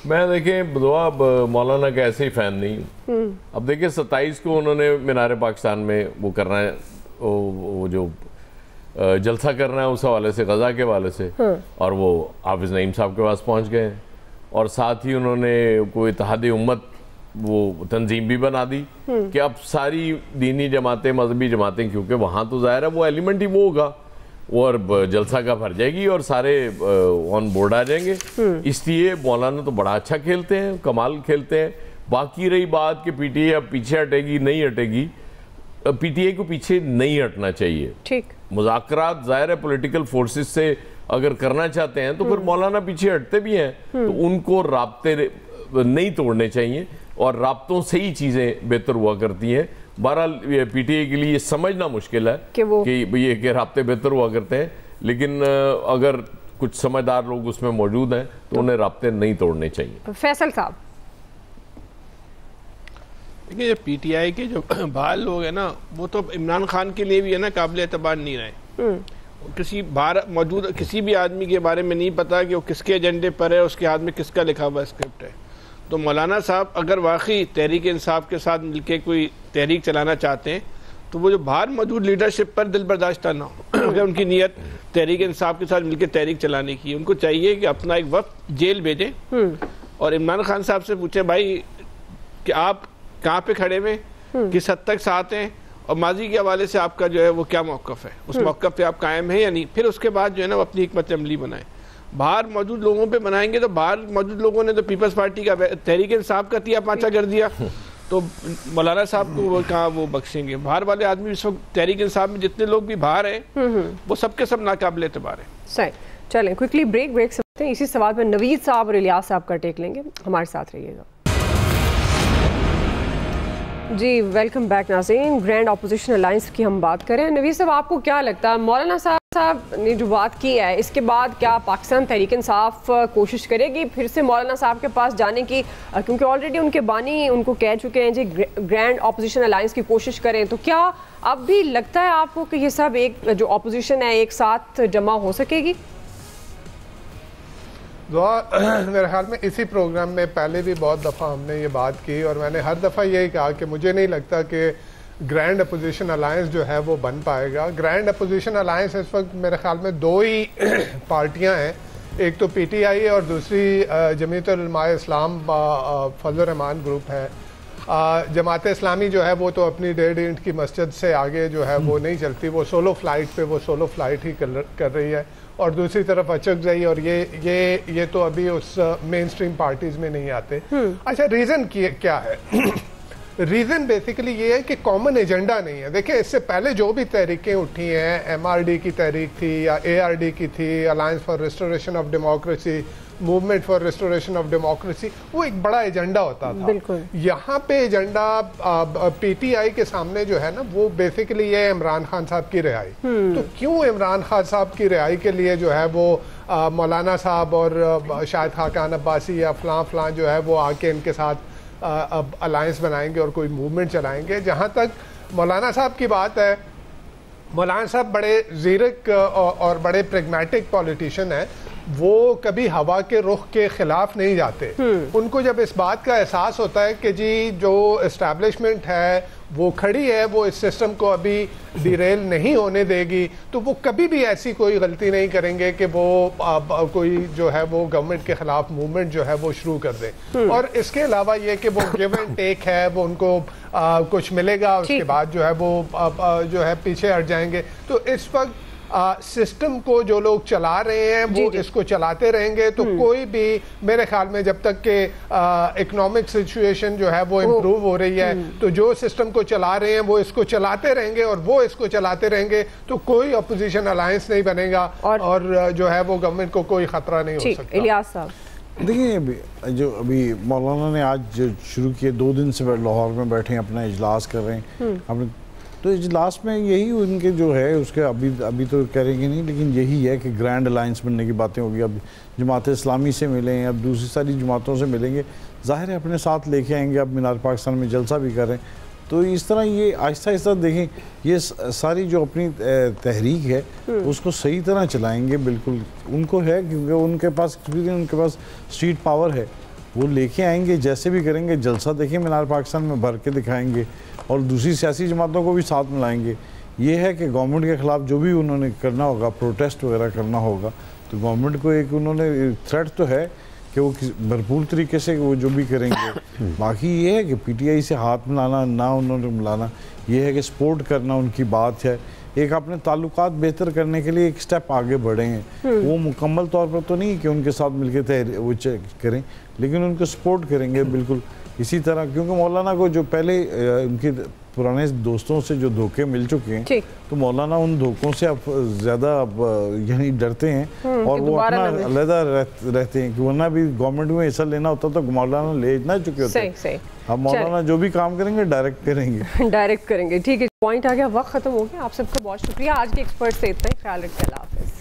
मैं देखिए दुआ मौलाना का ऐसे ही फ़ैन नहीं हूँ। अब देखिए 27 को उन्होंने मीनार पाकिस्तान में वो करना है, वो जो जलसा करना है उस हवाले से, गज़ा के हवाले से, और वो हाफिज़ नईम साहब के पास पहुँच गए और साथ ही उन्होंने कोई इत्तेहाद उम्मत वो तंजीम भी बना दी कि अब सारी दीनी जमातें, मजहबी जमातें, क्योंकि वहाँ तो ज़ाहिर है वो एलिमेंट ही वो होगा और जलसा का भर जाएगी और सारे ऑन बोर्ड आ जाएंगे। इसलिए मौलाना तो बड़ा अच्छा खेलते हैं, कमाल खेलते हैं। बाकी रही बात कि पीटीए अब पीछे हटेगी नहीं हटेगी, पीटीए को पीछे नहीं हटना चाहिए। ठीक, मुज़ाकरात ज़ाहिर है पॉलिटिकल फोर्सेस से अगर करना चाहते हैं तो फिर मौलाना पीछे हटते भी हैं, तो उनको राब्ते नहीं तोड़ने चाहिए और राब्तों से ही चीज़ें बेहतर हुआ करती हैं। बहरहाल पीटीए के लिए समझना मुश्किल है कि ये राब्ते बेहतर हुआ करते हैं, लेकिन अगर कुछ समझदार लोग उसमें मौजूद हैं तो उन्हें राब्ते नहीं तोड़ने चाहिए। फैसल साहब, देखिए पीटीआई के जो बाहर लोग हैं ना, वो तो इमरान खान के लिए भी है ना काबिल एतबार नहीं रहे। किसी बाहर मौजूद किसी भी आदमी के बारे में नहीं पता कि वो किसके एजेंडे पर है, उसके हाथ में किसका लिखा हुआ स्क्रिप्ट है। तो मौलाना साहब अगर वाकई तहरीक इंसाफ के साथ मिलकर कोई तहरीक चलाना चाहते हैं तो वो जो बाहर मौजूद लीडरशिप पर दिल बर्दाश्त ना हो। अगर उनकी नीयत तहरीक इंसाफ के साथ मिलकर तहरीक चलाने की, उनको चाहिए कि अपना एक वक्त जेल भेजें और इमरान खान साहब से पूछें भाई कि आप कहाँ पे खड़े हुए, किस हद तक साथ हैं और माजी के हवाले से आपका जो है वो क्या मौक़िफ़ है, उस मौक़िफ़ पे आप कायम हैं या नहीं। फिर उसके बाद जो है ना वो अपनी हिकमत अमली बनाएं। बाहर मौजूद लोगों पे बनाएंगे तो बाहर मौजूद लोगों ने तो पीपल्स पार्टी का तहरीक इंसाफ का तिया पांचा कर दिया, तो मौलाना साहब को वो कहाँ वो बख्शेंगे। बाहर वाले आदमी इस वक्त तहरीक इंसाफ में जितने लोग भी बाहर हैं वो सबके सब नाकाबिल एतबार हैं। सही, चलें क्विकली ब्रेक सकते हैं। इसी सवाल पर नवीद साहब और इलियास साहब का टेक लेंगे, हमारे साथ रहिएगा। जी वेलकम बैक नाज़रीन, ग्रैंड अपोजिशन अलायंस की हम बात करें। नवीद साहब, आपको क्या लगता है मौलाना साहब ने जो बात की है इसके बाद क्या पाकिस्तान तहरीक इंसाफ कोशिश करेगी फिर से मौलाना साहब के पास जाने की, क्योंकि ऑलरेडी उनके बानी उनको कह चुके हैं जी ग्रैंड अपोजिशन अलायंस की कोशिश करें, तो क्या अब भी लगता है आपको कि ये सब एक जो अपोजिशन है एक साथ जमा हो सकेगी? मेरे ख्याल में इसी प्रोग्राम में पहले भी बहुत दफ़ा हमने ये बात की और मैंने हर दफ़ा यही कहा कि मुझे नहीं लगता कि ग्रैंड अपोजिशन अलायंस जो है वो बन पाएगा। ग्रैंड अपोजिशन अलायंस इस वक्त मेरे ख्याल में दो ही पार्टियां हैं, एक तो पीटीआई और दूसरी जमीयत उलमा इस्लाम फजल रहमान ग्रुप है। जमात इस्लामी जो है वो तो अपनी 1.5 इंच की मस्जिद से आगे जो है वो नहीं चलती, वो सोलो फ्लाइट ही कर रही है। और दूसरी तरफ अचकजई और ये तो अभी उस मेन स्ट्रीम पार्टीज में नहीं आते। अच्छा, रीज़न क्या है? रीज़न बेसिकली ये है कि कॉमन एजेंडा नहीं है। देखिए, इससे पहले जो भी तहरीकें उठी हैं, एमआरडी की तहरीक थी या एआरडी की थी, alliance for restoration of democracy, movement for restoration of democracy, वो एक बड़ा एजेंडा होता था। यहाँ पे एजेंडा पीटीआई के सामने जो है ना वो बेसिकली ये इमरान खान साहब की रिहाई। तो क्यों इमरान खान साहब की रिहाई के लिए जो है वो मौलाना साहब और शाहिद खाकान अब्बासी या फलां जो है वो आके इनके साथ अब अलायंस बनाएंगे और कोई मूवमेंट चलाएंगे। जहाँ तक मौलाना साहब की बात है, मौलाना साहब बड़े ज़ीरक और बड़े प्रेगमेटिक पॉलिटिशियन हैं। वो कभी हवा के रुख के खिलाफ नहीं जाते। उनको जब इस बात का एहसास होता है कि जी जो इस्टेब्लिशमेंट है वो खड़ी है, वो इस सिस्टम को अभी डिरेल नहीं होने देगी, तो वो कभी भी ऐसी कोई गलती नहीं करेंगे कि वो कोई जो है वो गवर्नमेंट के खिलाफ मूवमेंट जो है वो शुरू कर दे। और इसके अलावा ये कि वो गिव एंड टेक है, वो उनको कुछ मिलेगा, उसके बाद जो है वो जो है पीछे हट जाएंगे। तो इस वक्त सिस्टम को जो लोग चला रहे हैं वो इसको चलाते रहेंगे। तो कोई भी मेरे ख्याल में जब तक के इकोनॉमिक सिचुएशन जो है वो इम्प्रूव हो रही है, तो जो सिस्टम को चला रहे हैं वो इसको चलाते रहेंगे और वो इसको चलाते रहेंगे, तो कोई अपोजिशन अलायंस नहीं बनेगा और जो है वो गवर्नमेंट को कोई खतरा नहीं हो सकता। इलियास साहब, देखिए जो अभी मौलाना ने आज जो शुरू किए, 2 दिन से लाहौर में बैठे हैं, अपना इजलास कर रहे हैं अपने, तो इजलास में यही उनके जो है उसके अभी तो करेंगे नहीं, लेकिन यही है कि ग्रैंड अलायंस बनने की बातें होगी। अब जमात इस्लामी से मिलें, अब दूसरी सारी जमातों से मिलेंगे, ज़ाहिर है अपने साथ लेके आएंगे। अब मीनार पाकिस्तान में जलसा भी करें, तो इस तरह ये आहिस्ता आहिस्ता देखें, ये सारी जो अपनी तहरीक है उसको सही तरह चलाएंगे। बिल्कुल उनको है, क्योंकि उनके पास एक्सपीरियंस, उनके पास स्ट्रीट पावर है, वो लेके आएंगे, जैसे भी करेंगे जलसा देखिए मीनार पाकिस्तान में भर के दिखाएंगे और दूसरी सियासी जमातों को भी साथ मिलाएंगे। ये है कि गवर्नमेंट के ख़िलाफ़ जो भी उन्होंने करना होगा, प्रोटेस्ट वगैरह करना होगा, तो गवर्नमेंट को एक उन्होंने थ्रेट तो है कि वो भरपूर तरीके से वो जो भी करेंगे। बाकी ये है कि पीटीआई से हाथ मिलाना ना उन्होंने मिलाना, ये है कि सपोर्ट करना उनकी बात है। एक अपने ताल्लुकात बेहतर करने के लिए एक स्टेप आगे बढ़े हैं। वो मुकम्मल तौर पर तो नहीं कि उनके साथ मिलकर वो करें, लेकिन उनको सपोर्ट करेंगे बिल्कुल इसी तरह, क्योंकि मौलाना को जो पहले उनके पुराने दोस्तों से जो धोखे मिल चुके हैं, तो मौलाना उन धोखों से अब ज़्यादा यानी डरते हैं और वो अपना अलहदा रहते हैं कि वरना भी गवर्नमेंट में हिस्सा लेना होता तो मौलाना ले ना चुके होते हैं। अब मौलाना जो भी काम करेंगे डायरेक्ट करेंगे डायरेक्ट करेंगे। ठीक है, पॉइंट आ गया, वक्त खत्म हो गया। आप सबका बहुत शुक्रिया। आज के एक्सपर्ट से इतना ही, ख्याल रखिए, अल्लाह हाफ़िज़।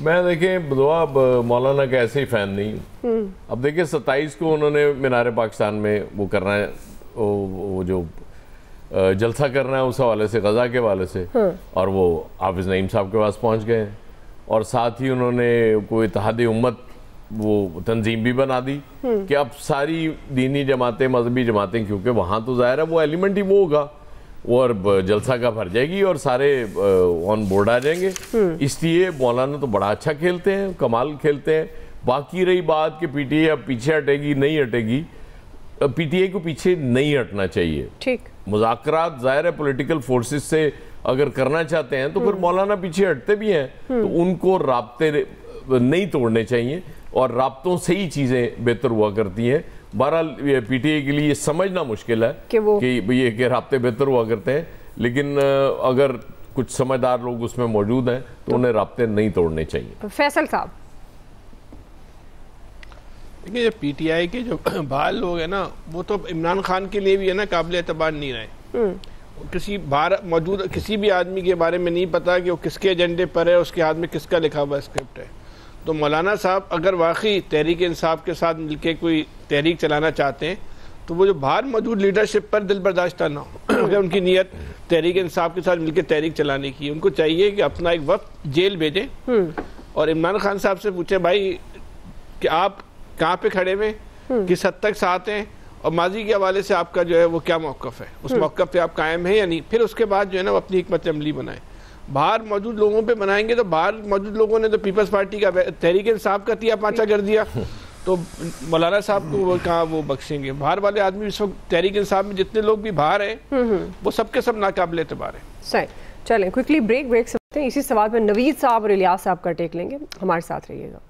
मैं देखें बदुआ अब मौलाना का ऐसे ही फ़ैन नहीं। अब देखिए 27 को उन्होंने मीनार पाकिस्तान में वो करना है, वो जो जलसा करना है उस हवाले से, गज़ा के हवाले से, और वो हाफिज़ नईम साहब के पास पहुंच गए और साथ ही उन्होंने कोई इत्तेहाद उम्मत वो तंजीम भी बना दी कि अब सारी दीनी जमातें, मजहबी जमातें, क्योंकि वहाँ तो ज़ाहिर है वो एलिमेंट ही वो होगा, वो और जलसा का भर जाएगी और सारे ऑन बोर्ड आ जाएंगे। इसलिए मौलाना तो बड़ा अच्छा खेलते हैं, कमाल खेलते हैं। बाकी रही बात कि पीटीआई अब पीछे हटेगी नहीं हटेगी, पीटीआई को पीछे नहीं हटना चाहिए। ठीक, मुज़ाकरात ज़ाहिर है पॉलिटिकल फोर्सेस से अगर करना चाहते हैं तो फिर मौलाना पीछे हटते भी हैं, तो उनको राब्ते नहीं तोड़ने चाहिए और राब्तों से ही चीज़ें बेहतर हुआ करती हैं। बहरहाल पीटीआई के लिए ये समझना मुश्किल है कि ये के राब्ते बेहतर हुआ करते हैं, लेकिन अगर कुछ समझदार लोग उसमें मौजूद हैं तो उन्हें राब्ते नहीं तोड़ने चाहिए। फैसल साहब, देखिए पीटीआई के जो बाहर लोग हैं ना, वो तो इमरान खान के लिए भी है ना काबिल एतबार नहीं रहे। किसी बाहर मौजूद किसी भी आदमी के बारे में नहीं पता कि वो किसके एजेंडे पर है, उसके हाथ में किसका लिखा हुआ स्क्रिप्ट है। तो मौलाना साहब अगर वाकई तहरीक इंसाफ के साथ मिलकर कोई तहरीक चलाना चाहते हैं तो वो जो बाहर मौजूद लीडरशिप पर दिल बर्दाश्ता ना हो। अगर उनकी नीयत तहरीक इंसाफ के साथ मिलकर तहरीक चलाने की, उनको चाहिए कि अपना एक वक्त जेल भेजें और इमरान खान साहब से पूछें भाई कि आप कहाँ पे खड़े हुए, किस हद तक साथ हैं और माजी के हवाले से आपका जो है वो क्या मौक़िफ़ है, उस मौक़िफ़ पे आप कायम हैं या नहीं। फिर उसके बाद जो है ना वो अपनी हिकमत अमली बनाएं। बाहर मौजूद लोगों पे बनाएंगे तो बाहर मौजूद लोगों ने तो पीपल्स पार्टी का तहरीक इंसाफ का तिया पांचा कर दिया, तो मौलाना साहब को वो कहाँ वो बख्शेंगे। बाहर वाले आदमी इस वक्त तहरीक इंसाफ में जितने लोग भी बाहर हैं वो सबके सब नाकाबिल एतबार हैं। सही, चलें क्विकली ब्रेक सकते हैं। इसी सवाल पर नवीद साहब और इलियास साहब का टेक लेंगे, हमारे साथ रहिएगा।